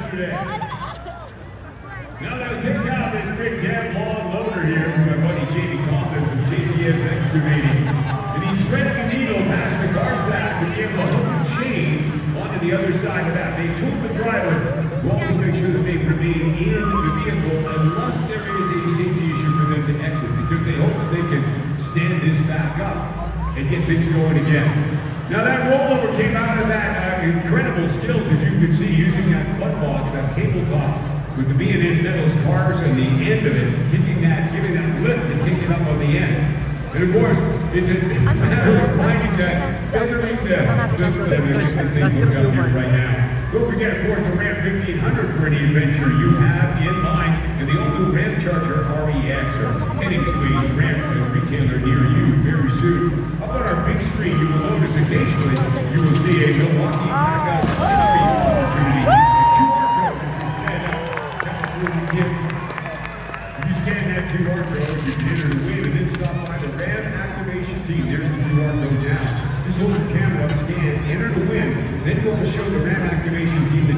yesterday. Now they'll take out this big damn long loader here with my buddy Jamie Coffin from JPS Excavating. And he spreads the needle past the car stack to give the hook and chain onto the other side of that. They told the driver to always make sure that they remain in the vehicle unless there is a safety issue for them to exit, because they hope that they can stand this back up and get things going again. Now that rollover came out of that incredible skills, as you can see, using that butt box, that tabletop, with the B&N Metals cars and the end of it, giving that lift and kicking up on the end. And of course, it's a matter of finding that feathering depth. As they look up here right now. Don't forget, of course, the Ram 1500 for any adventure you have in mind, and the all-new Ram Charger REX are heading to a Ram retailer near you very soon. Up on our big screen, you will notice occasionally you will see a Milwaukee Blackout history opportunity. A QR code is set up. That will give. If you scan that QR code, you can enter the win and then stop by the Ram activation team. There's the QR code now. Just hold your camera up, scan, enter the win, then go and show the Ram activation team that